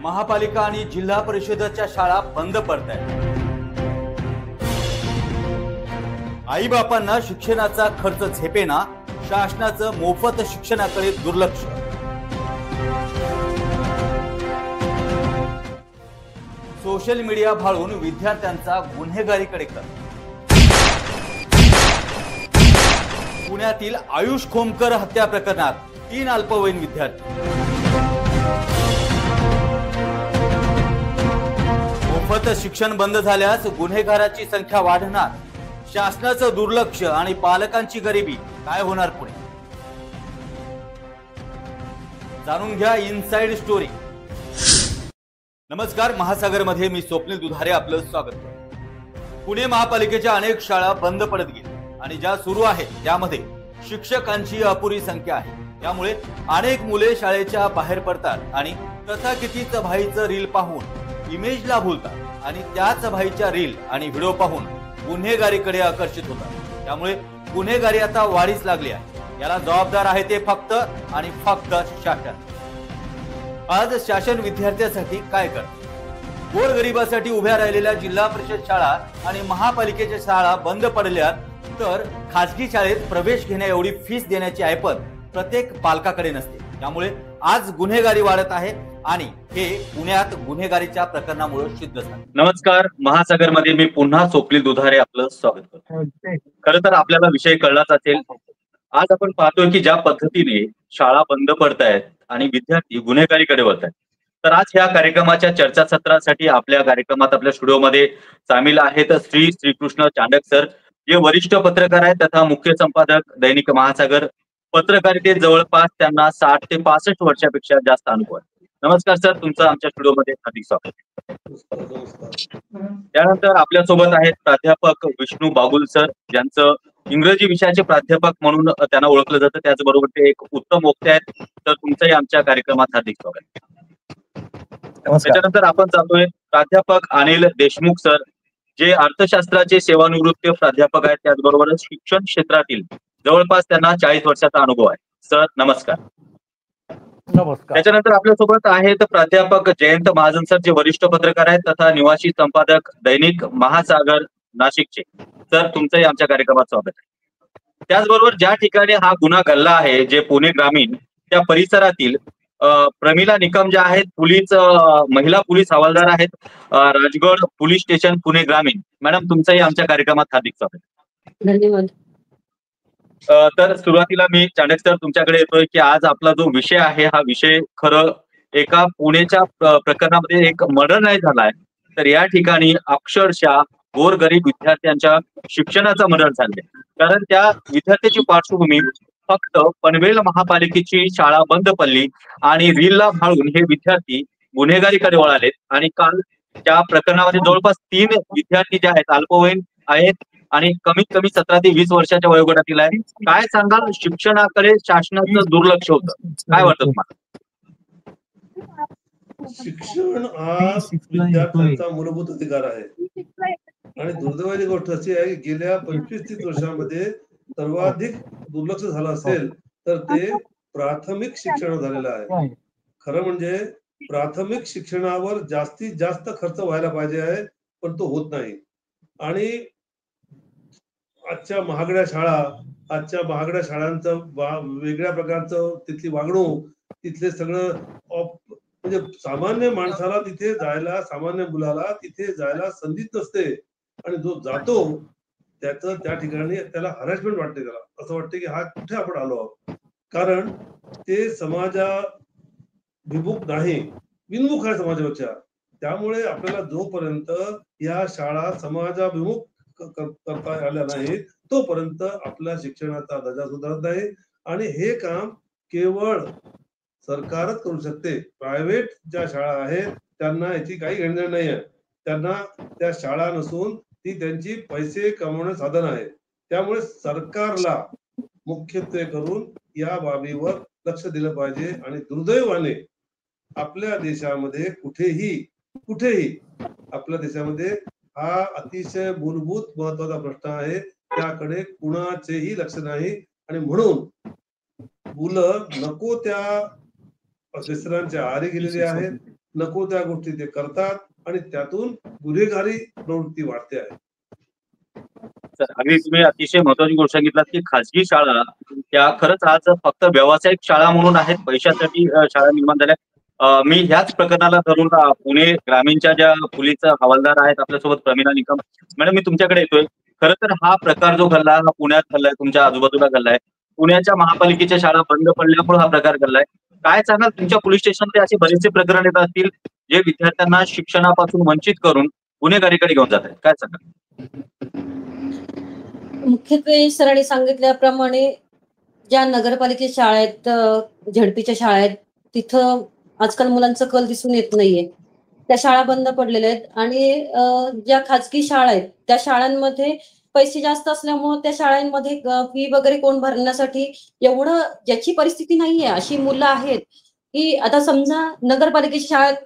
महापालिका आणि जिल्हा परिषदेच्या शाळा बंद पडतायत। आई बापांना शिक्षणाचा खर्च झेपेना, शासनाचं मोफत शिक्षणाकडे दुर्लक्ष। सोशल मीडिया भाळून विद्यार्थ्यांचा गुन्हेगारीकडे कल। पुण्यातील आयुष खोमकर हत्या प्रकरणात 3 अल्पवयीन विद्यार्थी। मोफत शिक्षण बंद झाल्यास गुन्हेगाराची संख्या वाढणार, शासनाचं दुर्लक्ष आणि पालकांची गरिबी काय होणार पुढे? जाणून घ्या इनसाइड स्टोरी। नमस्कार, महासागरमध्ये मी स्वप्नील दुधारे आपलं स्वागत करतो। पुणे महापालिकेच्या अनेक शाळा बंद पडत गेल्या आणि ज्या सुरू आहेत त्यामध्ये शिक्षकांची अपुरी संख्या आहे। त्यामुळे अनेक मुले शाळेच्या बाहेर पडतात आणि तथाकथित भाईचं रील पाहून इमेजला भूलतात आणि त्याच भाईच्या रील आणि व्हिडिओ पाहून गुन्हेगारीकडे आकर्षित होतात। त्यामुळे गुन्हेगारी आता वाढीस लागली आहे। याला जबाबदार आहे ते फक्त आणि फक्त शासन। आज शासन विद्यार्थ्यांसाठी काय करते? गोरगरिबासाठी उभ्या राहिलेल्या जिल्हा परिषद शाळा आणि महापालिकेच्या शाळा बंद पडल्या, तर खासगी शाळेत प्रवेश घेण्या एवढी फीस देण्याची ऐपत प्रत्येक पालकाकडे नसते। त्यामुळे आज गुन्हेगारी वाढत आहे आणि हे पुण्यात गुन्हेगारीच्या प्रकरणामुळे सिद्ध झाले। नमस्कार, महासागरमध्ये मी पुन्हा स्वप्नील दुधारे आपलं स्वागत करतो। खरं तर आपल्याला विषय कळलाच असेल। आज आपण पाहतोय की ज्या पद्धतीने शाळा बंद पडतायत आणि विद्यार्थी गुन्हेगारीकडे वळतायत, तर आज ह्या कार्यक्रमाच्या चर्चासत्रासाठी आपल्या कार्यक्रमात आपल्या स्टुडिओमध्ये सामील आहेत श्रीकृष्ण चांडक सर, जे वरिष्ठ पत्रकार आहेत तथा मुख्य संपादक दैनिक महासागर। पत्रकारितेत जवळपास त्यांना 60 ते 65 वर्षापेक्षा जास्त अनुभव आहे। नमस्कार सर, तुमचं आमच्या स्टुडिओमध्ये हार्दिक स्वागत। त्यानंतर आपल्यासोबत आहेत प्राध्यापक विष्णू बागुल सर, ज्यांचं इंग्रजी विषयाचे प्राध्यापक म्हणून त्यांना ओळखलं जातं। त्याचबरोबर ते एक उत्तम वक्ते आहेत। तर तुमचंही आमच्या कार्यक्रमात हार्दिक स्वागत। त्याच्यानंतर आपण जातोय प्राध्यापक अनिल देशमुख सर, जे अर्थशास्त्राचे सेवानिवृत्त प्राध्यापक आहेत। त्याचबरोबर शिक्षण क्षेत्रातील जवळपास त्यांना 40 वर्षाचा अनुभव आहे। सर नमस्कार। नमस्कार। त्याच्यानंतर आपल्यासोबत आहेत प्राध्यापक जयंत महाजन सर, जे वरिष्ठ पत्रकार आहेत तथा निवासी संपादक दैनिक महासागर नाशिकचे। सर तुमचंही आमच्या कार्यक्रमात स्वागत आहे। त्याचबरोबर ज्या ठिकाणी हा गुन्हा घडला आहे, जे पुणे ग्रामीण त्या परिसरातील प्रमिला निकम ज्या आहेत, महिला पोलीस हवालदार आहेत, राजगड पोलीस स्टेशन पुणे ग्रामीण। मॅडम तुमचंही आमच्या कार्यक्रमात हार्दिक स्वागत। धन्यवाद। तर सुरुवातीला मी चांडक सर तुमच्याकडे येतोय की आज आपला जो विषय आहे, हा विषय खरं एका पुण्याच्या प्रकरणामध्ये एक मर्डर नाही झालाय, तर या ठिकाणी अक्षरशः गोरगरीब विद्यार्थ्यांच्या शिक्षणाचा मर्डर झालाय। कारण त्या विद्यार्थ्याची पार्श्वभूमी फक्त पनवेल महापालिकेची शाळा बंद पडली आणि रीलला भाळून हे विद्यार्थी गुन्हेगारीकडे वळालेत। आणि काल त्या प्रकरणामध्ये जवळपास 3 विद्यार्थी जे आहेत अल्पवयीन आहेत आणि कमीत कमी 17 ते 20 वर्षाच्या वयोगटातील आहे। काय सांगाल, शिक्षणाकडे शासनाचं दुर्लक्ष होतं, काय वाटतं तुम्हाला? शिक्षण हा विद्यार्थ्यांचा मूलभूत अधिकार आहे आणि दुर्दैवाची गोष्ट अशी आहे की गेल्या 25-30 वर्षांमध्ये सर्वाधिक दुर्लक्ष झालं असेल तर ते प्राथमिक शिक्षण झालेलं आहे। खरं म्हणजे प्राथमिक शिक्षणावर जास्तीत जास्त खर्च व्हायला पाहिजे आहे, पण तो होत नाही। आणि आजच्या महागड्या शाळांचं वेगळ्या प्रकारचं तिथली वागणूक, तिथले सगळं म्हणजे सामान्य माणसाला तिथे जायला, सामान्य मुलाला तिथे जायला संधीच नसते आणि जो जातो त्याचं त्या ठिकाणी त्याला हॅरॅसमेंट वाटते। त्याला असं वाटतं की हा कुठे आपण आलो आहोत, कारण ते समाजाभिमुख नाही, विन्मुख आहे समाजाच्या। त्यामुळे आपल्याला जोपर्यंत या शाळा समाजाभिमुख करता आल्या नाहीत तोपर्यंत आपल्या शिक्षणाचा दर्जा सुधारत नाही। आणि हे काम केवळ सरकारच करू शकते। प्रायव्हेट ज्या शाळा आहेत त्यांना याची काही घेणं नाही आहे, त्यांना त्या शाळा नसून ती त्यांची पैसे कमवण्याचे साधन आहे। त्यामुळे सरकारला मुख्यत्वे करून या बाबीवर लक्ष दिलं पाहिजे। आणि दुर्दैवाने आपल्या देशामध्ये कुठेही आपल्या देशामध्ये हा अतिशय मूलभूत महत्वाचा प्रश्न आहे, त्याकडे कुणाचेही लक्ष नाही। आणि म्हणून मुलं नको त्या व्यसनांच्या आहारी गेलेली आहेत नको त्या गोष्टी ते करतात आणि त्यातून गुन्हेगारी प्रवृत्ती वाढते आहे. अगदी तुम्ही अतिशय महत्वाची गोष्ट सांगितलात की खाजगी शाळा त्या खरंच आज फक्त व्यावसायिक शाळा म्हणून आहेत, पैशासाठी शाळा निर्माण झाल्या. मी ह्याच प्रकरणाला धरून पुणे ग्रामीणच्या ज्या पोलीस हवालदार आहेत आपल्यासोबत प्रमिला निकम मॅडम, मी तुमच्याकडे येतोय. खरं तर हा प्रकार जो घडला हा पुण्यात घडलाय, तुमच्या आजूबाजूला घडलाय. पुण्याच्या महापालिकेच्या शाळा बंद पडल्यामुळे हा प्रकार घडलाय. काय सांगाल, तुमच्या पोलीस स्टेशनमध्ये असे बरेचसे प्रकरण येत असतील जे विद्यार्थ्यांना शिक्षणापासून वंचित करून गुन्हेगारीकडे घेऊन जात आहेत, काय सांगाल? मुख्यत्वे सरांनी सांगितल्याप्रमाणे ज्या नगरपालिकेच्या शाळा आहेत, झडपीच्या शाळा आहेत, तिथं आजकाल मुलांचा कल दिसून येत नाहीये. त्या शाळा बंद पडलेल्या आहेत आणि ज्या खाजगी शाळा आहेत त्या शाळांमध्ये पैसे जास्त असल्यामुळे त्या शाळांमध्ये फी वगैरे कोण भरण्यासाठी एवढं ज्याची परिस्थिती नाहीये अशी मुलं आहेत की आता समजा नगरपालिकेच्या शाळेत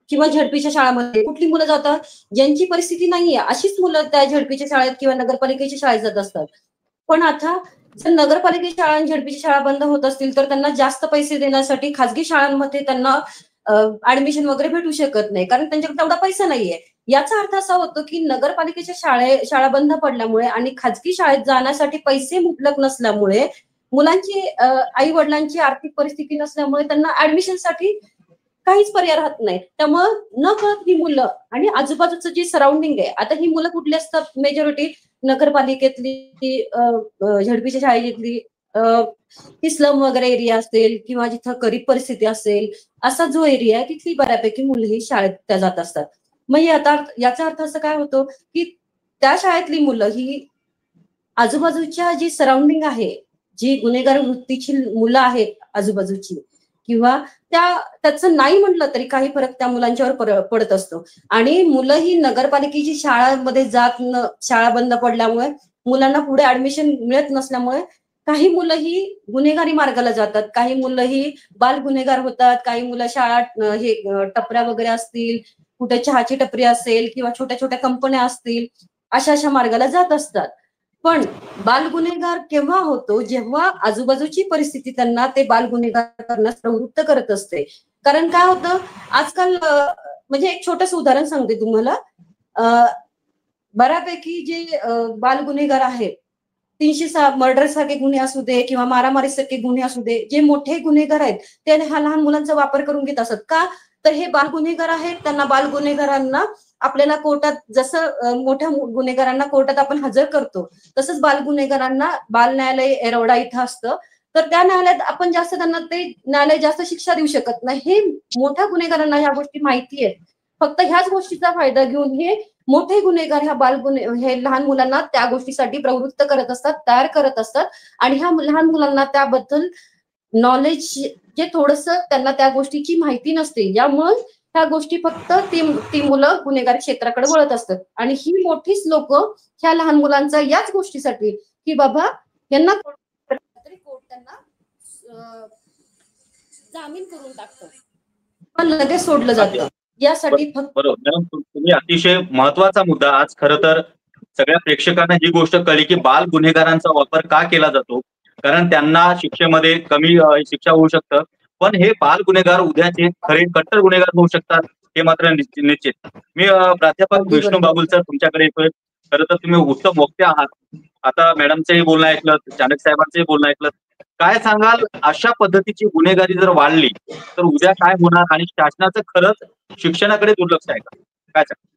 किंवा झडपीच्या शाळांमध्ये कुठली मुलं जातात, ज्यांची परिस्थिती नाहीये अशीच मुलं त्या झडपीच्या शाळेत किंवा नगरपालिकेच्या शाळेत जात असतात. पण आता जर नगरपालिकेच्या शाळा आणि झडपीच्या शाळा बंद होत असतील तर त्यांना जास्त पैसे देण्यासाठी खाजगी शाळांमध्ये त्यांना ऍडमिशन वगैरे भेटू शकत नाही, कारण त्यांच्याकडे तेवढा पैसा नाहीये. याचा अर्थ असा होतो की नगरपालिकेच्या शाळा बंद पडल्यामुळे आणि खाजगी शाळेत जाण्यासाठी पैसे मुबलक नसल्यामुळे मुलांची आई वडिलांची आर्थिक परिस्थिती नसल्यामुळे त्यांना ऍडमिशनसाठी काहीच पर्याय राहत नाही. त्यामुळं न कळत ही मुलं आणि आजूबाजूचं जी सराउंडिंग आहे, आता ही मुलं कुठली असतात, मेजॉरिटी नगरपालिकेतली, झडपीच्या शाळेतली, ती स्लम वगैरे एरिया असेल किंवा जिथं गरीब परिस्थिती असेल असा जो एरिया आहे तिथली बऱ्यापैकी मुलं ही शाळेत त्या जात असतात. मग याचा अर्थ असं काय होतो की त्या शाळेतली मुलं ही आजूबाजूच्या जी सराउंडिंग आहे, जी गुन्हेगार वृत्तीची मुलं आहेत आजूबाजूची, किंवा त्याचं नाही म्हटलं तरी काही फरक त्या मुलांच्यावर पडत असतो. आणि मुलं ही नगरपालिकेची शाळांमध्ये शाळा बंद पडल्यामुळे मुलांना पुढे ऍडमिशन मिळत नसल्यामुळे काही मुलं ही गुन्हेगारी मार्गाला जातात, काही मुलं ही बाल गुन्हेगार होतात, काही मुलं शाळा हे टपऱ्या वगैरे असतील, कुठे चहाची टपरी असेल किंवा छोट्या छोट्या कंपन्या असतील, अशा मार्गाला जात असतात. पण बाल गुन्हेगार केव्हा होतो, जेव्हा आजूबाजूची परिस्थिती त्यांना ते बाल गुन्हेगार करण्यास प्रवृत्त करत असते. कारण काय होतं आजकाल, म्हणजे एक छोटंसं उदाहरण सांगते तुम्हाला. बऱ्यापैकी जे बाल गुन्हेगार आहेत, 306 मर्डर सारखे गुन्हे असू दे किंवा मारामारी सारखे गुन्हे असू दे, जे मोठे गुन्हेगार आहेत ते हा लहान मुलांचा वापर करून घेत असत. का तर हे बाल गुन्हेगार आहेत, त्यांना बाल गुन्हेगारांना आपल्याला कोर्टात जसं मोठ्या गुन्हेगारांना कोर्टात आपण हजर करतो तसंच बाल गुन्हेगारांना बाल न्यायालय एरवडा इथं असतं, तर त्या न्यायालयात आपण जास्त त्यांना ते न्यायालय जास्त शिक्षा देऊ शकत नाही. हे मोठ्या गुन्हेगारांना ह्या गोष्टी माहिती आहेत. फक्त ह्याच गोष्टीचा फायदा घेऊन हे मोठे गुन्हेगार हे लहान मुलांना त्या गोष्टीसाठी प्रवृत्त करत असतात, तयार करत असतात. आणि ह्या लहान मुलांना त्याबद्दल नॉलेज जे थोडंसं त्यांना त्या गोष्टीची माहिती नसते, यामुळे ह्या गोष्टी फक्त ती मुलं गुन्हेगारी क्षेत्राकडे वळत असतात. आणि ही मोठीच लोक ह्या लहान मुलांचा याच गोष्टीसाठी की बाबा यांना कोर्ट त्यांना जामीन करून टाकतं, पण लगेच सोडलं जातं. यासाठी फक्त बरोबर मॅडम, तुम्ही अतिशय महत्वाचा मुद्दा आज खरं तर सगळ्या प्रेक्षकांना ही गोष्ट कळली की बाल गुन्हेगारांचा वापर का केला जातो, कारण त्यांना शिक्षेमध्ये कमी शिक्षा होऊ शकतं. पण हे बाल गुन्हेगार उद्याचे खरे कट्टर गुन्हेगार होऊ शकतात, हे मात्र निश्चित. मी प्राध्यापक विष्णू बाबुल सर तुमच्याकडे येतोय. खरं तर तुम्ही उत्तम वक्ते आहात. आता मॅडमचंही बोलणं ऐकलं, चाणक साहेबांचंही बोलणं ऐकलं. काय सांगाल, अशा पद्धतीची गुन्हेगारी जर वाढली तर उद्या काय होणार आणि शासनाचं खरंच शिक्षणाकडे दुर्लक्ष आहे का, काय सांगा?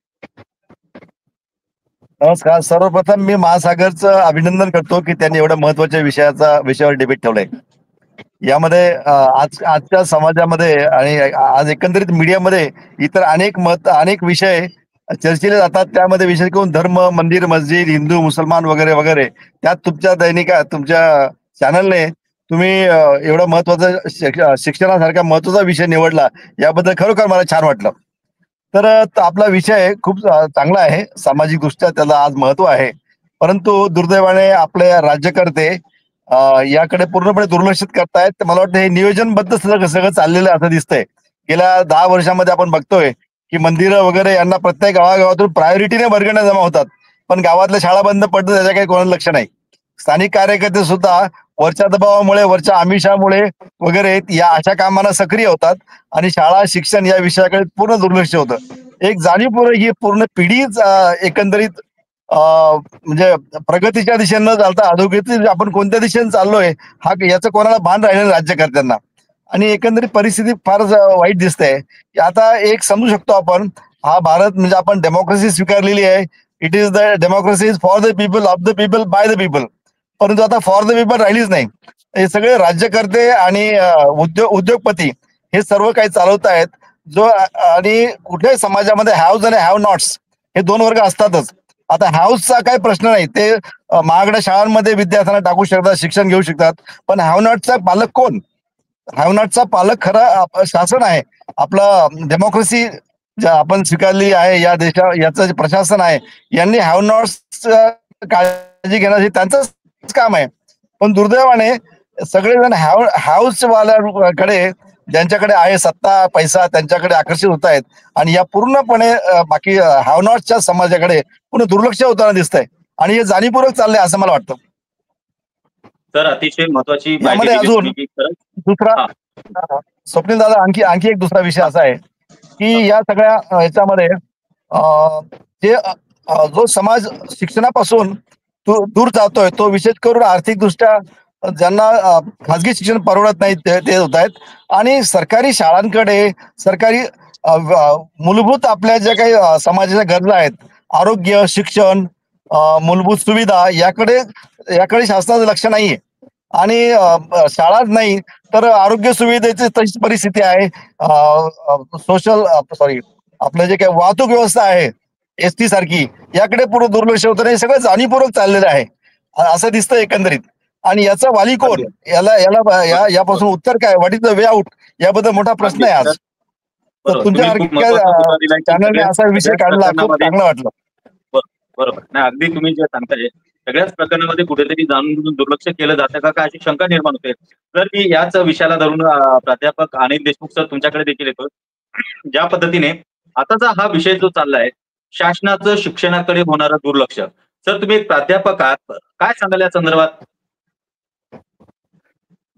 नमस्कार. सर्वप्रथम मी महासागरचं अभिनंदन करतो की त्यांनी एवढ्या महत्वाच्या विषयावर डिबेट ठेवलाय. यामध्ये आजच्या समाजामध्ये आणि आज एकंदरीत मीडियामध्ये इतर अनेक विषय चर्चेले जातात. त्यामध्ये विशेष करून धर्म, मंदिर, मस्जिद, हिंदू, मुसलमान वगैरे वगैरे. त्यात तुमच्या चॅनलने तुम्ही एवढा महत्वाचा शिक्षणासारखा महत्वाचा विषय निवडला, याबद्दल खरोखर मला छान वाटलं. तर आपला विषय खूप चांगला आहे, सामाजिक दृष्ट्या त्याला आज महत्व आहे. परंतु दुर्दैवाने आपले राज्यकर्ते याकडे पूर्णपणे दुर्लक्षित करतायत. मला वाटतं हे नियोजनबद्ध सगळं चाललेलं असं दिसतंय. गेल्या 10 वर्षामध्ये आपण बघतोय की मंदिरं वगैरे यांना प्रत्येक गावागावातून प्रायोरिटीने वर्गण्या जमा होतात, पण गावातल्या शाळा बंद पडतात त्याच्या काही कोणाला लक्ष नाही. स्थानिक कार्यकर्ते सुद्धा वरच्या दबावामुळे, वरच्या आमिषामुळे वगैरे या अशा कामांना सक्रिय होतात आणि शाळा शिक्षण या विषयाकडे पूर्ण दुर्लक्ष होतं. एक जाणीवपूर्वक ही पूर्ण पिढीच एकंदरीत म्हणजे प्रगतीच्या दिशेने न चालता अधोगती आपण कोणत्या दिशेने चाललोय याचं कोणाला भान राहिलं राज्यकर्त्यांना. आणि एकंदरीत परिस्थिती फारच वाईट दिसते. आता एक समजू शकतो आपण, हा भारत म्हणजे आपण डेमोक्रेसी स्वीकारलेली आहे. It is the democracy is for the people, of the people, by the people. परंतु आता फॉर द पीपल राहिलीच नाही. हे सगळे राज्यकर्ते आणि उद्योगपती हे सर्व काही चालवत आहेत. आणि कुठल्याही समाजामध्ये हॅव्स आणि हॅव नॉट्स हे दोन वर्ग असतातच. आता हॅव्सचा काही प्रश्न नाही, ते महागड्या शाळांमध्ये विद्यार्थ्यांना टाकू शकतात, शिक्षण घेऊ शकतात. पण हॅव नॉटचा पालक कोण? हॅव नॉटचा पालक खरं शासन आहे. आपलं डेमोक्रेसी आपण स्वीकारली आहे या याचं जे प्रशासन आहे, यांनी हॅव नॉट्स काळजी घेण्याचे त्यांचंच काम आहे. पण दुर्दैवाने सगळेजण हॅव्स वाल्याकडे, ज्यांच्याकडे आहे सत्ता पैसा, त्यांच्याकडे आकर्षित होत आहेत आणि या पूर्णपणे बाकी हॅव नॉटच्या समाजाकडे पूर्ण दुर्लक्ष होताना दिसतंय आणि हे जाणीवपूर्वक चाललंय असं मला वाटतं. तर अतिशय महत्वाची यामध्ये अजून दुसरा स्वप्नील दादा आणखी एक दुसरा विषय असा आहे की या सगळ्या ह्याच्यामध्ये जो समाज शिक्षणापासून दूर जातोय तो विशेष करून आर्थिकदृष्ट्या ज्यांना खाजगी शिक्षण परवडत नाही ते होत आहेत. आणि सरकारी शाळांकडे, सरकारी मूलभूत आपल्या ज्या काही समाजाच्या गरजा आहेत, आरोग्य, शिक्षण, मूलभूत सुविधा, याकडे शासनाचं लक्ष नाहीये. आणि शाळाच नाही तर आरोग्य सुविधेची तशीच परिस्थिती आहे. आपलं जे काही वाहतूक व्यवस्था आहे एसटी सारखी, याकडे पूर्ण दुर्लक्ष होतं. हे सगळं जाणीवपूर्वक चाललेलं आहे असं दिसतं एकंदरीत. आणि याचा वाली कोण? यापासून उत्तर काय? What is the way out? याबद्दल मोठा प्रश्न आहे आज. तर तुमच्या चॅनलने असा विषय काढला, खूप चांगलं वाटलं. बरोबर. नाही, अगदी तुम्ही जे सांगताय सगळ्याच प्रकरणामध्ये कुठेतरी जाणून दुर्लक्ष केलं जातं का अशी शंका निर्माण होते. तर मी याच विषयाला धरून प्राध्यापक अनिल देशमुख सर तुमच्याकडे देखील येतो. ज्या पद्धतीने आताचा हा विषय जो चाललाय, शासनाचं शिक्षणाकडे होणारं दुर्लक्ष, सर तुम्ही एक प्राध्यापक आहात, काय सांगाल या संदर्भात?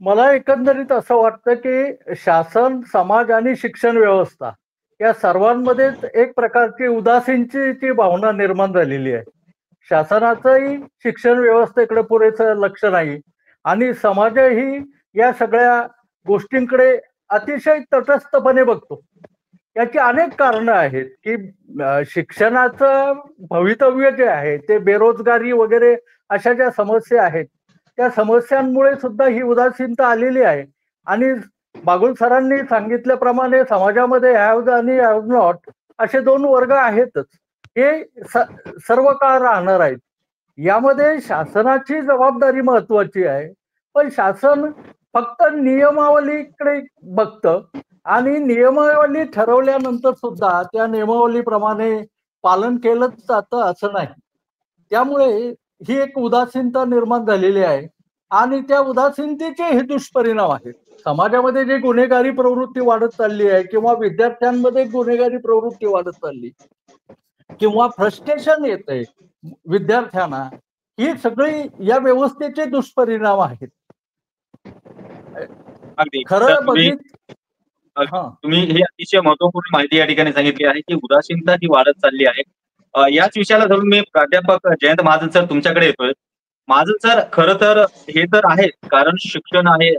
मला एकंदरीत असं वाटतं की शासन, समाज आणि शिक्षण व्यवस्था या सर्वांमध्येच एक प्रकारची उदासीनची भावना निर्माण झालेली आहे. शासनाचंही शिक्षण व्यवस्थेकडे पुरेसं लक्ष नाही आणि समाजही या सगळ्या गोष्टींकडे अतिशय तटस्थपणे बघतो. याची अनेक कारणं आहेत की शिक्षणाचं भवितव्य जे आहे ते बेरोजगारी वगैरे अशा ज्या समस्या आहेत त्या समस्यांमुळे सुद्धा ही उदासीनता आलेली आहे. आणि बागुल सरांनी सांगितल्याप्रमाणे समाजामध्ये हॅव्ज आणि हॅव नॉट असे दोन वर्ग आहेतच. हे सर्व काळ राहणार आहेत. यामध्ये शासनाची जबाबदारी महत्वाची आहे. पण शासन फक्त नियमावलीकडे बघतं आणि नियमावली ठरवल्यानंतर सुद्धा त्या नियमावलीप्रमाणे पालन केलंच जातं असं नाही. त्यामुळे ही एक उदासीनता निर्माण झालेली आहे आणि त्या उदासीनतेचे हे दुष्परिणाम आहेत. समाजामध्ये जे गुन्हेगारी प्रवृत्ती वाढत चालली आहे किंवा विद्यार्थ्यांमध्ये गुन्हेगारी प्रवृत्ती वाढत चालली किंवा फ्रस्ट्रेशन येतंय विद्यार्थ्यांना, ही सगळी या व्यवस्थेचे दुष्परिणाम आहेत. खरं तुम्ही हे अतिशय महत्वपूर्ण माहिती या ठिकाणी सांगितली आहे की उदासीनता ही वाढत चालली आहे. याच विषयाला धरून मी प्राध्यापक जयंत महाजन सर तुमच्याकडे येतोय. महाजन सर, खरं तर हे तर आहे, कारण शिक्षण आहे,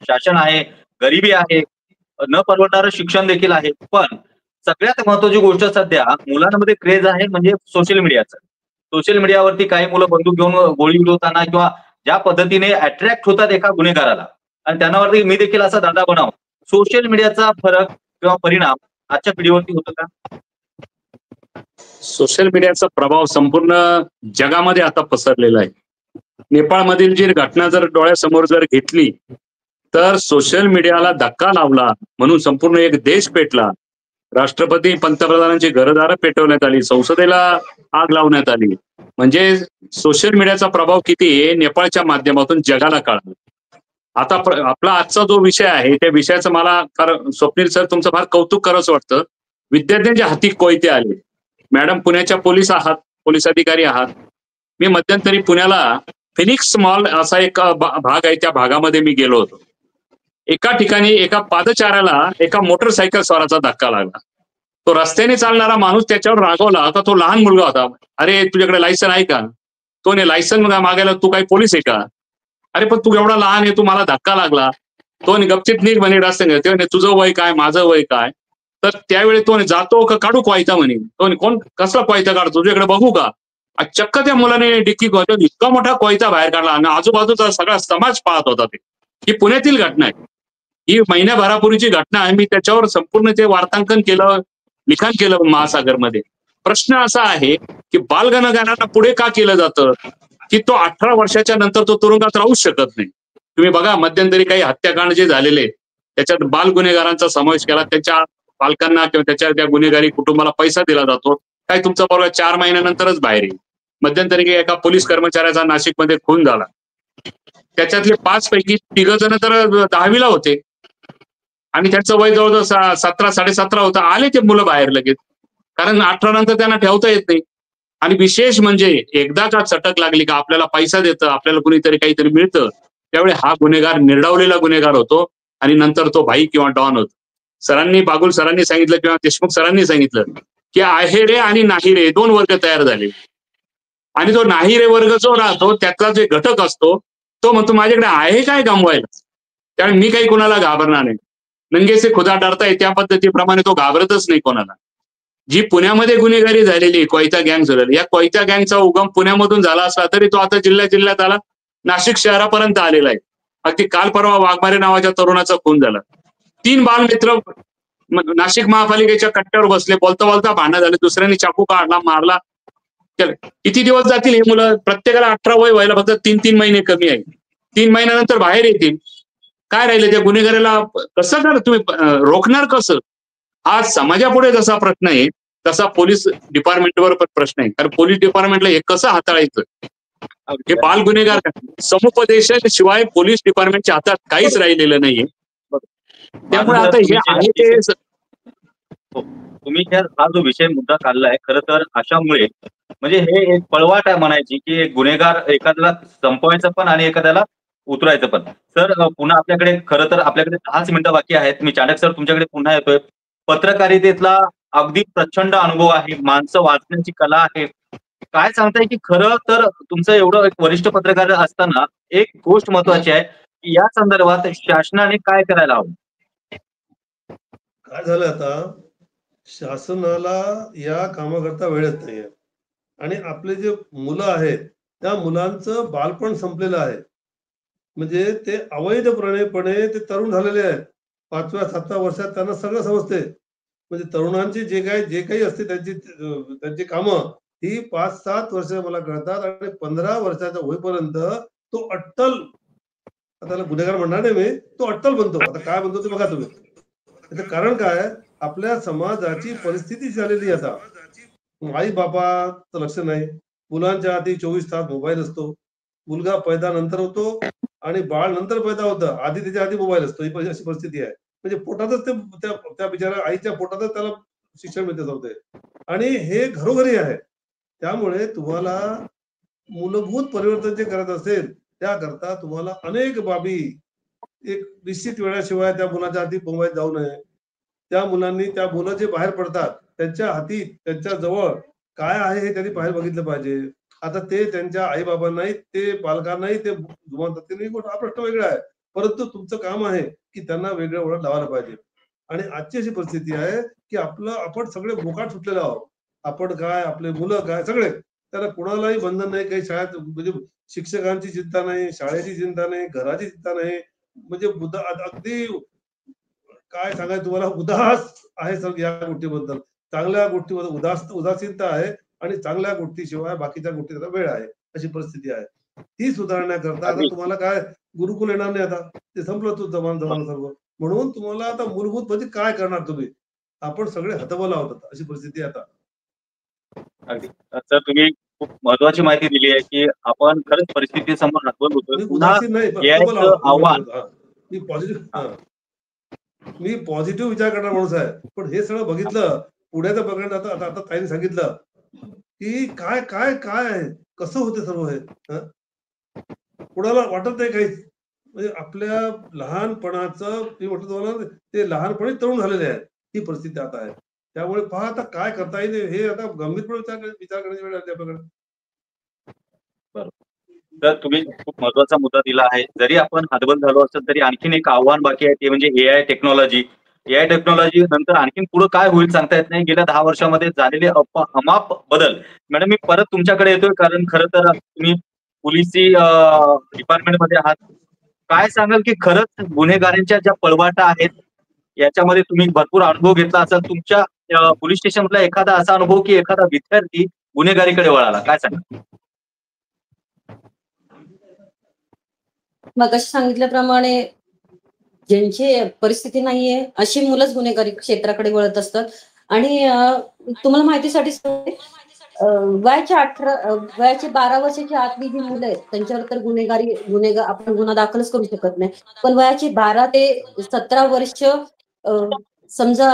शासन आहे, गरिबी आहे, न परवडणारं शिक्षण देखील आहे. पण सगळ्यात महत्वाची गोष्ट सध्या मुलांमध्ये क्रेज आहे म्हणजे सोशल मीडियाचं. सोशल मीडियावरती काही मुलं बंदूक घेऊन गोळी उडवताना किंवा ज्या पद्धतीने अट्रॅक्ट होतात एका गुन्हेगाराला आणि त्यांनावरती मी देखील असा दादा बनाव, सोशल मीडियाचा फरक किंवा परिणाम आजच्या पिढीवरती होतो का? सोशल मीडियाचा प्रभाव संपूर्ण जगामध्ये आता पसरलेला आहे. नेपाळमधील जी घटना जर डोळ्यासमोर जर घेतली तर सोशल मीडियाला धक्का लावला म्हणून संपूर्ण एक देश पेटला. राष्ट्रपती पंतप्रधानांची घरदारं पेटवण्यात आली, संसदेला आग लावण्यात आली. म्हणजे सोशल मीडियाचा प्रभाव किती आहे नेपाळच्या माध्यमातून जगाला कळला. आता आपला आजचा जो विषय आहे त्या विषयाचं मला स्वप्नील सर तुमचं फार कौतुक करावंच वाटतं. विद्यार्थ्यांच्या हाती कोयते आले. मॅडम पुण्याच्या पोलीस अधिकारी आहात. मी मध्यंतरी पुण्याला फिनिक्स मॉल असा एक भाग आहे, त्या भागामध्ये मी गेलो होतो. एका ठिकाणी एका पादचाऱ्याला एका मोटरसायकल स्वाराचा धक्का लागला. तो रस्त्याने चालणारा माणूस त्याच्यावर रागवला का तो लहान मुलगा होता. अरे तुझ्याकडे लायसन आहे का? तो ने लायसन मागायला तू काही पोलीस आहे का? अरे पण तू एवढा लहान आहे, तू मला धक्का लागला. तो गपचित निघ म्हणे रस्त्याने. तुझं वय काय, माझं वय काय? तर त्यावेळी तो जातो का काढू कोयता म्हणे. तो कोण कसला कोयता काढतो, तुझ्याकडे बघू का? चक्क त्या मुलाने डिक्की कोयता इतका मोठा कोयता बाहेर काढला आणि आजूबाजूचा सगळा समाज पाहत होता. ते ही पुण्यातील घटना आहे. ही महिन्याभरापूर्वीची घटना आहे. मी त्याच्यावर संपूर्ण ते वार्तांकन केलं, लिखाण केलं महासागरमध्ये. प्रश्न असा आहे की बालगुन्हेगारांना पुढे का केलं जातं की तो 18 वर्षाच्या नंतर तो तुरुंगात राहूच शकत नाही. तुम्ही बघा मध्यंतरी काही हत्याकांड जे झालेले त्याच्यात बाल गुन्हेगारांचा समावेश केला. त्याच्या पालकांना किंवा त्याच्या त्या गुन्हेगारी कुटुंबाला पैसा दिला जातो. काय तुमचा पोरगा 4 महिन्यानंतरच बाहेर येईल. मध्यंतरी एका पोलीस कर्मचाऱ्याचा नाशिकमध्ये खून झाला. त्याच्यातले 5 पैकी 3 जण तर 10वीला होते आणि त्यांचं वय जवळजवळ 17, 17.5 होतं. आले ते मुलं बाहेर लगेच, कारण 18 नंतर त्यांना ठेवता येत नाही. आणि विशेष म्हणजे एकदा का चटक लागली का आपल्याला पैसा देतं, आपल्याला कुणीतरी काहीतरी मिळतं, त्यावेळी हा गुन्हेगार निर्डावलेला गुन्हेगार होतो आणि नंतर तो भाई किंवा डॉन होतो. बागुल सरांनी सांगितलं किंवा देशमुख सरांनी सांगितलं की आहे रे आणि नाही रे 2 वर्ग तयार झाले. आणि तो नाही रे वर्ग जो राहतो त्यातला जे घटक असतो तो म्हणतो माझ्याकडे आहे काय गमवायला, त्यामुळे मी काही कोणाला घाबरणार नाही. नंगेसे खुदा डरताय त्या पद्धतीप्रमाणे तो घाबरतच नाही कोणाला. जी पुण्यामध्ये गुन्हेगारी झालेली कोयता गँग झालेली, या कोयता गँगचा उगम पुण्यामधून झाला असला तरी तो आता जिल्ह्यात आला, नाशिक शहरापर्यंत आलेला आहे. अगदी काल परवा वाघमारे नावाच्या तरुणाचा खून झाला. 3 बालमित्र नाशिक महापालिकेच्या कट्ट्यावर बसले, बोलता बोलता भांडण झाले, दुसऱ्यांनी चाकू काढला, मारला. किती दिवस जातील हे मुलं? प्रत्येकाला 18 वय व्हायला फक्त 3 महिने कमी आहे. 3 महिन्यानंतर बाहेर येतील. काय राहिले त्या गुन्हेगाराला कसं कर तुम्ही रोखणार कसं? हा समाजापुढे जसा प्रश्न आहे तसा पोलीस डिपार्टमेंटवर पण प्रश्न आहे. कारण पोलीस डिपार्टमेंटला हे कसं हाताळायचं, हे बाल गुन्हेगार समुपदेशन शिवाय पोलीस डिपार्टमेंटच्या हातात काहीच राहिलेलं नाहीये. त्यामुळे आता हे आहे ते तुम्ही हा जो विषय मुद्दा काढलाय, खरं तर अशामुळे म्हणजे हे एक पळवाट आहे म्हणायची की एक गुन्हेगार एखाद्याला संपवायचं पण आणि एखाद्याला उतरायचं पण. सर पुन्हा आपल्याकडे खरं तर आपल्याकडे 10 मिनिटं बाकी आहेत. मी चाणक सर तुमच्याकडे पुन्हा येतोय. पत्रकारितेतला अगदी प्रचंड अनुभव आहे, माणसं वाचण्याची कला आहे. काय सांगताय की खरं तर तुमचं एवढं एक वरिष्ठ पत्रकार असताना एक गोष्ट महत्वाची आहे की या संदर्भात शासनाने काय करायला हवं? काय झालं आता शासनाला या कामाकरता वेळच नाहीये आणि आपले जे मुलं आहेत त्या मुलांचं बालपण संपलेलं आहे. म्हणजे ते अवैधपणे ते तरुण झालेले आहेत. 5व्या 7व्या वर्षात त्यांना सगळं समजते. म्हणजे तरुणांची जे काही असते त्यांची कामं ही 5-7 वर्ष मला कळतात आणि 15 वर्षाचा होईपर्यंत तो अट्टल, त्याला गुन्हेगार म्हणणार नाही मी, तो अट्टल बनतो. आता काय बनतो ते बघा तुम्ही. त्याचं कारण काय? आपल्या समाजाची परिस्थिती झालेली आता. आई बापाचं लक्ष नाही, मुलांच्या हाती 24 तास मोबाईल असतो. मुलगा पैदा नंतर होतो आणि बाळ नंतर पैदा होतं, आधी त्याच्या हाती मोबाईल असतो. ही अशी परिस्थिती आहे. म्हणजे पोटातच ते त्या बिचाऱ्या आईच्या पोटातच त्याला शिक्षण मिळत होते आणि हे घरोघरी आहे. त्यामुळे तुम्हाला मूलभूत परिवर्तन जे करत असेल त्याकरता तुम्हाला अनेक बाबी एक निश्चित वेळाशिवाय त्या मुलाच्या हाती मोबाईल जाऊ नये. त्या मुलं जे बाहेर पडतात त्यांच्या हाती त्यांच्या जवळ काय आहे हे त्यांनी बाहेर बघितलं पाहिजे. आता ते त्यांच्या आई बाबांनाही ते पालकांनाही ते जुमानतात, हा प्रश्न वेगळा आहे. परंतु तुमचं काम आहे की त्यांना वेगळं ओळख लावायला पाहिजे. आणि आजची अशी परिस्थिती आहे की आपण सगळे बोकाट सुटलेलो आहोत. आपण काय, आपले मुलं काय, सगळे, त्याला कुणालाही बंधन नाही. काही शाळेत म्हणजे शिक्षकांची चिंता नाही, शाळेची चिंता नाही, घराची चिंता नाही. म्हणजे अगदी काय सांगायचं तुम्हाला, उदास आहे सर या गोष्टीबद्दल. चांगल्या गोष्टीबद्दल उदासीनता आहे आणि चांगल्या गोष्टीशिवाय बाकीच्या गोष्टीचा वेळ आहे, अशी परिस्थिती आहे. ती सुधारण्याकरता आता तुम्हाला काय गुरुकुल येणार नाही, आता ते संपलं तू जमान सर्व. म्हणून तुम्हाला आता मूलभूत म्हणजे काय करणार तुम्ही? आपण सगळे हतबल आहोत अशी परिस्थिती आहे आता. अगदी सर, तुम्ही खूप महत्वाची माहिती दिली आहे की आपण खरंच परिस्थिती समोर हतबल होतोय. आव्हान मी पॉझिटिव्ह विचार करणारा माणूस आहे, पण हे सगळं बघितलं पुढ्याचं बघण्यात आता ताईने सांगितलं की काय काय काय आहे, कसं होते सर्व हे. कोणाला वाटत नाही काहीच. म्हणजे आपल्या लहानपणाचं मी म्हटलं तुम्हाला ते लहानपणी तरुण झालेले आहेत, ही परिस्थिती आता आहे. त्यामुळे पहा आता काय करता येईल हे आता गंभीरपणे विचार करण्याची वेळ आली आपल्याकडे. तर तुम्ही खूप महत्वाचा मुद्दा दिला आहे. जरी आपण हतबल झालो असेल तरी आणखीन एक आव्हान बाकी आहे, ते म्हणजे एआय टेक्नॉलॉजी. एआय टेक्नॉलॉजी नंतर आणखीन पुढे काय होईल सांगता येत नाही. गेल्या 10 वर्षामध्ये झालेले अमाप बदल. मॅडम मी परत तुमच्याकडे येतोय, कारण खरं तर तुम्ही पोलिसी डिपार्टमेंटमध्ये आहात. काय सांगाल की खरंच गुन्हेगारांच्या ज्या पळवाटा आहेत याच्यामध्ये तुम्ही भरपूर अनुभव घेतला असाल. तुमच्या पोलीस स्टेशनमधला एखादा असा अनुभव की एखादा विद्यार्थी गुन्हेगारीकडे वळाला, काय सांगाल? मगाशी सांगितल्याप्रमाणे ज्यांची परिस्थिती नाहीये अशी मुलंच गुन्हेगारी क्षेत्राकडे वळत असतात. आणि तुम्हाला माहितीसाठी सांगते, वयाच्या 12 वर्षाच्या आतली जी मुलं आहेत त्यांच्यावर तर गुन्हेगार आपण गुन्हा दाखलच करू शकत नाही. पण वयाची 12 ते 17 वर्ष, समजा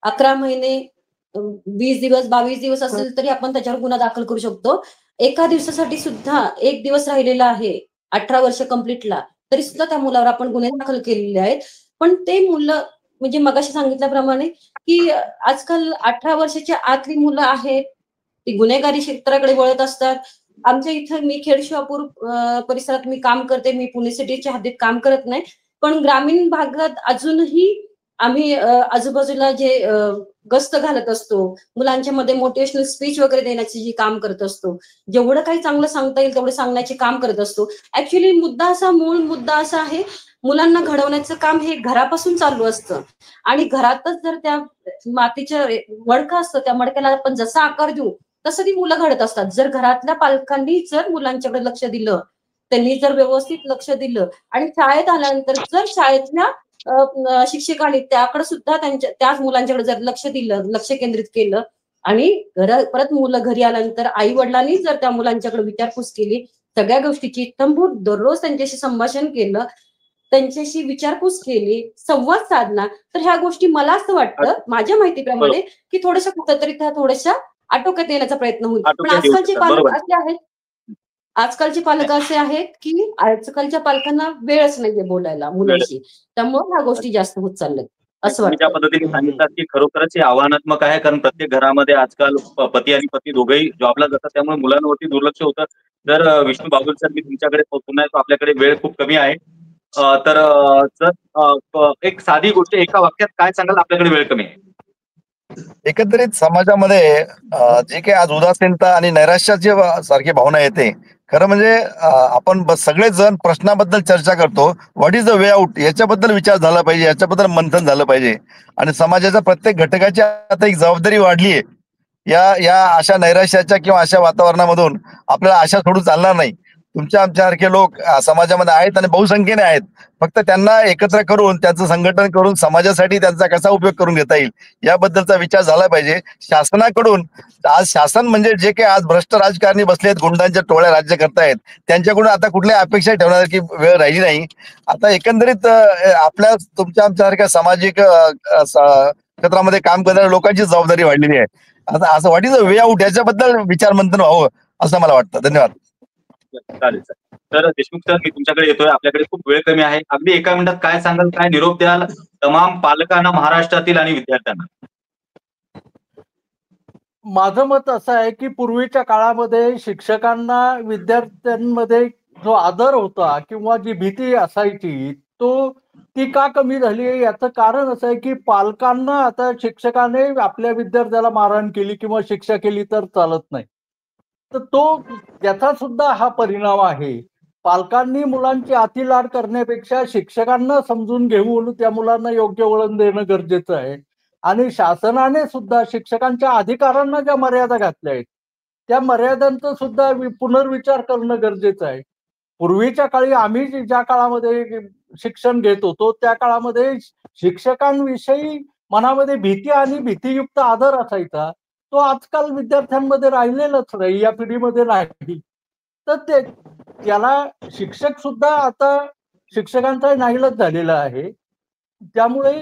11 महिने, 20 दिवस, 22 दिवस असेल तरी आपण त्याच्यावर गुन्हा दाखल करू शकतो. एका दिवसासाठी सुद्धा 1 दिवस राहिलेला आहे 18 वर्ष कंप्लीटला, तरी सुद्धा त्या मुलावर आपण गुन्हे दाखल केलेले आहेत. पण ते मुलं म्हणजे मगाशी सांगितल्याप्रमाणे की आजकाल 18 वर्षाच्या आतली मुलं आहेत ती गुन्हेगारी क्षेत्राकडे वळत असतात. आमच्या इथं मी खेड शिवापूर परिसरात मी काम करते, मी पुणे सिटीच्या हद्दीत काम करत नाही, पण ग्रामीण भागात अजूनही आम्ही आजूबाजूला जे गस्त घालत असतो, मुलांच्या मध्ये मोटिवेशनल स्पीच वगैरे देण्याचे जे काम करत असतो, जेवढं काही चांगलं सांगता येईल तेवढं सांगण्याचे काम करत असतो. ऍक्च्युली मूळ मुद्दा असा आहे, मुलांना घडवण्याचं काम हे घरापासून चालू असतं. आणि घरातच जर त्या मातीचं मडकं असतं, त्या मडक्याला आपण जसा आकार देऊ तसं ती मुलं घडत असतात. जर घरातल्या पालकांनी जर मुलांच्याकडे लक्ष दिलं, त्यांनी जर व्यवस्थित लक्ष दिलं आणि शाळेत आल्यानंतर जर शाळेतल्या शिक्षकांनी त्याकडे सुद्धा त्याच मुलांच्याकडे जर लक्ष दिलं, लक्ष केंद्रित केलं आणि परत मुलं घरी आल्यानंतर आई वडिलांनी जर त्या मुलांच्याकडे विचारपूस केली, सगळ्या गोष्टीची तंबूर दररोज त्यांच्याशी संभाषण केलं, त्यांच्याशी विचारपूस केली, संवाद साधला, तर ह्या गोष्टी मला असं वाटतं माझ्या माहितीप्रमाणे की थोड्याशा कुठेतरी त्या थोड्याशा आटोक्यात येण्याचा प्रयत्न होईल. पण आजकालचे पालक असे आहेत की आजकालच्या पालकांना वेळच नाहीये बोलायला मुलांशी, त्यामुळे ह्या गोष्टी जास्त होत चालल्यात असं वाटतं. ज्या पद्धतीने सांगितलं की खरोखरच हे आव्हानात्मक आहे, कारण प्रत्येक घरामध्ये आजकाल पती आणि पती दोघेही जॉबला जातात, त्यामुळे मुलांवरती दुर्लक्ष होतं. तर विष्णू बागुल सर, मी तुमच्याकडे पुन्हा येतो, आपल्याकडे वेळ खूप कमी आहे. तर एक साधी गोष्ट एका वाक्यात काय सांगाल? आपल्याकडे वेळ कमी आहे. एकंदरीत समाजामध्ये जे काही आज उदासीनता आणि नैराश्याची सारखी भावना येते, खरं म्हणजे आपण सगळेच जण प्रश्नाबद्दल चर्चा करतो, what is the way out, याच्याबद्दल विचार झाला पाहिजे, याच्याबद्दल मंथन झालं पाहिजे. आणि समाजाच्या प्रत्येक घटकाची आता एक जबाबदारी वाढली आहे. या अशा नैराश्याच्या किंवा अशा वातावरणामधून आपल्याला आशा सोडून चालणार नाही. तुमच्या आमच्यासारखे लोक समाजामध्ये आहेत आणि बहुसंख्येने आहेत. फक्त त्यांना एकत्र करून त्यांचं संघटन करून समाजासाठी त्यांचा कसा उपयोग करून घेता येईल याबद्दलचा विचार झाला पाहिजे शासनाकडून. आज शासन म्हणजे जे काही आज भ्रष्ट राजकारणी बसले आहेत, गुंडांच्या टोळ्या राज्य करतायत, त्यांच्याकडून आता कुठल्या अपेक्षा ठेवण्याची वेळ राहिली नाही. आता एकंदरीत आपल्या तुमच्या आमच्यासारख्या सामाजिक क्षेत्रामध्ये काम करणाऱ्या लोकांची जबाबदारी वाढलेली आहे. आता असं what is the way out याच्याबद्दल विचार मंथन व्हावं असं मला वाटतं. धन्यवाद. चालेल सर. तर देशमुख सर, मी तुमच्याकडे येतोय, आपल्याकडे खूप वेळ कमी आहे. अगदी एका मिनिटात काय सांगाल, काय निरोप द्याल तमाम पालकांना महाराष्ट्रातील आणि विद्यार्थ्यांना? माझं मत असं आहे की पूर्वीच्या काळामध्ये शिक्षकांना विद्यार्थ्यांमध्ये जो आदर होता किंवा जी भीती असायची ती का कमी झाली आहे याचं कारण असं आहे की पालकांना आता शिक्षकाने आपल्या विद्यार्थ्याला मारहाण केली किंवा शिक्षा केली तर चालत नाही. तर याचा सुद्धा हा परिणाम आहे. पालकांनी मुलांची अतिलाड करण्यापेक्षा शिक्षकांना समजून घेऊन त्या मुलांना योग्य वळण देणं गरजेचं आहे. आणि शासनाने सुद्धा शिक्षकांच्या अधिकारांना ज्या मर्यादा घातल्या आहेत त्या मर्यादांचा सुद्धा पुनर्विचार करणं गरजेचं आहे. पूर्वीच्या काळी आम्ही ज्या काळामध्ये शिक्षण घेत होतो त्या काळामध्ये शिक्षकांविषयी मनामध्ये भीती आणि भीतीयुक्त आदर असायचा. तो आजकाल विद्यार्थ्यांमध्ये राहिलेलाच नाही, या पिढीमध्ये नाही. तर त्याला शिक्षक सुद्धा आता शिक्षकांचा नाईलाज झालेला आहे. त्यामुळे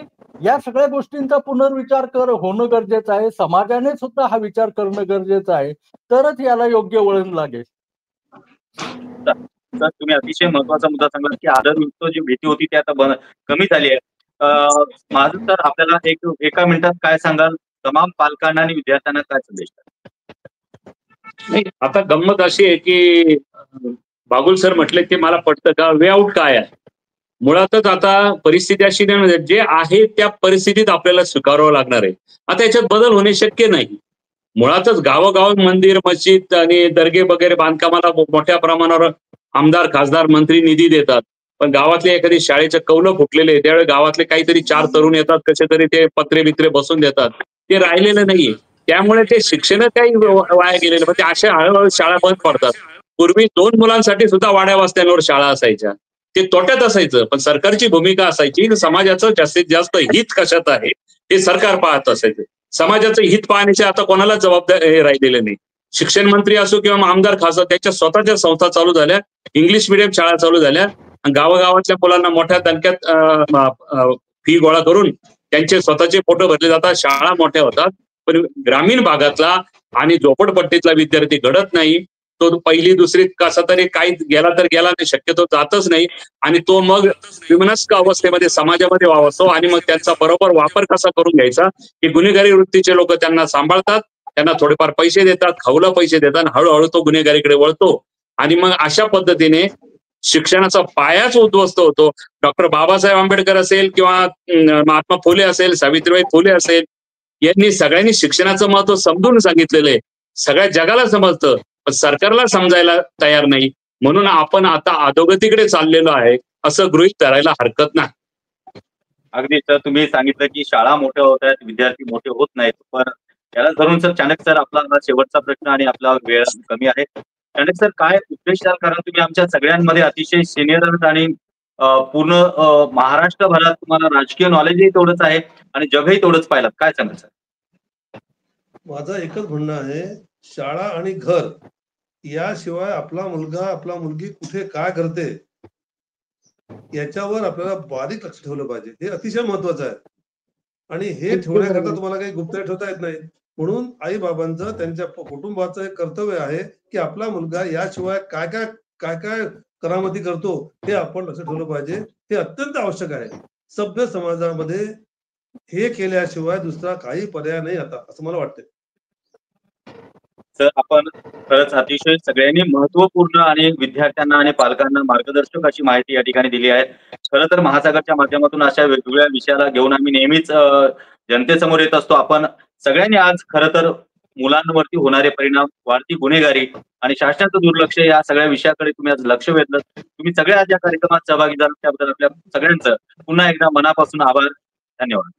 या सगळ्या गोष्टींचा पुनर्विचार होणं गरजेचं आहे. समाजाने सुद्धा हा विचार करणं गरजेचं आहे, तरच याला योग्य वळण लागेल. तर तुम्ही अतिशय महत्वाचा मुद्दा सांगला की आदरयुक्त जी भीती होती ती आता कमी झाली आहे. माझं तर आपल्याला एका मिनिटात काय सांगाल, तमाम पालकांना आणि विद्यार्थ्यांना काय संदेश द्याल? नाही, आता गंमत अशी आहे की बागुल सर म्हटले ते मला पटतं का, वे आउट काय आहे. मुळातच आता परिस्थिती अशी नाही, जे आहे त्या परिस्थितीत आपल्याला स्वीकारावं लागणार आहे. आता याच्यात बदल होणे शक्य नाही. मुळातच गावोगाव मंदिर, मस्जिद आणि दर्गे वगैरे बांधकामाला मोठ्या प्रमाणावर आमदार, खासदार, मंत्री निधी देतात. पण गावातले एखादी शाळेचे कौलं फुटलेले आहे, त्यावेळी गावातले काहीतरी 4 तरुण येतात, कसे तरी ते पत्रे बित्रे बसून देतात. ते राहिलेलं नाहीये. त्यामुळे ते शिक्षण काही वाया गेलेलं, म्हणजे अशा हळूहळू शाळा बंद पडतात. पूर्वी 2 मुलांसाठी सुद्धा वाड्या वस्त्यांवर शाळा असायच्या. ते तोट्यात असायचं, पण सरकारची भूमिका असायची की समाजाचं जास्तीत जास्त हित कशात आहे हे सरकार पाहत असायचं. समाजाचं हित पाहण्याचे आता कोणालाच जबाबदारी राहिलेले नाही. शिक्षण मंत्री असो किंवा आमदार, खासदार, त्याच्या स्वतःच्या संस्था चालू झाल्या, इंग्लिश मिडियम शाळा चालू झाल्या. गावागावातल्या मुलांना मोठ्या दणक्यात फी गोळा करून त्यांचे स्वतःचे फोटो भरले जातात, शाळा मोठ्या होतात. पण ग्रामीण भागातला आणि झोपडपट्टीतला विद्यार्थी घडत नाही. तो पहिली दुसरीत कसा तरी काही गेला तर गेला नाही, शक्यतो जातच नाही. आणि तो मग विमनस्क अवस्थेमध्ये समाजामध्ये वावरतो आणि मग त्यांचा बरोबर वापर कसा करून घ्यायचा की गुन्हेगारी वृत्तीचे लोक त्यांना सांभाळतात, त्यांना थोडेफार पैसे देतात, खाऊला पैसे देतात, हळूहळू तो गुन्हेगारीकडे वळतो. आणि मग अशा पद्धतीने शिक्षणाचा पायाच उद्ध्वस्त होतो. डॉक्टर बाबासाहेब आंबेडकर असेल किंवा महात्मा फुले असेल, सावित्रीबाई फुले असेल, यांनी सगळ्यांनी शिक्षणाचं महत्व समजून सांगितलेलं आहे. सगळ्या जगाला समजतं, पण सरकारला समजायला तयार नाही. म्हणून आपण आता अधोगतीकडे चाललेलो आहे असं गृहीत धरायला हरकत नाही. अगदी सर, तुम्ही सांगितलं की शाळा मोठ्या होत आहेत, विद्यार्थी मोठे होत नाहीत. पण त्याला धरून सर चाणक सर, आपला शेवटचा प्रश्न आणि आपला वेळ कमी आहे. चाणक सर, काय उपदेश द्याल? कारण तुम्ही आमच्या सगळ्यांमध्ये अतिशय सिनियर आहात आणि पूर्ण महाराष्ट्रभरात तुम्हाला राजकीय नॉलेजही तेवढंच आहे आणि जगही तेवढंच पाहिलं. काय सांगाल सर? माझं एकच म्हणणं आहे, शाळा आणि घर याशिवाय आपला मुलगा, आपला मुलगी कुठे काय करते याच्यावर आपल्याला बारीक लक्ष ठेवलं पाहिजे. हे अतिशय महत्वाचं आहे. आणि हे ठेवण्याकरता तुम्हाला काही गुप्तहेर ठेवता येत नाही. म्हणून आई बाबांचं, त्यांच्या कुटुंबाचं एक कर्तव्य आहे की आपला मुलगा याशिवाय काय काय करामती करतो हे आपण लक्ष ठेवलं पाहिजे. हे अत्यंत आवश्यक आहे. सभ्य समाजामध्ये हे केल्याशिवाय दुसरा काही पर्याय नाही आता, असं मला वाटतंय. सर, आपण खरंच अतिशय सगळ्यांनी महत्वपूर्ण आणि विद्यार्थ्यांना आणि पालकांना मार्गदर्शक अशी माहिती या ठिकाणी दिली आहे. खरं तर महासागरच्या माध्यमातून अशा वेगवेगळ्या विषयाला घेऊन आम्ही नेहमीच जनतेसमोर येत असतो. आपण सगळ्यांनी आज खरं तर मुलांवरती होणारे परिणाम, वाढती गुन्हेगारी आणि शासनाचं दुर्लक्ष या सगळ्या विषयाकडे तुम्ही आज लक्ष वेधलं. तुम्ही सगळे आज या कार्यक्रमात सहभागी झाला त्याबद्दल आपल्या सगळ्यांचं पुन्हा एकदा मनापासून आभार. धन्यवाद.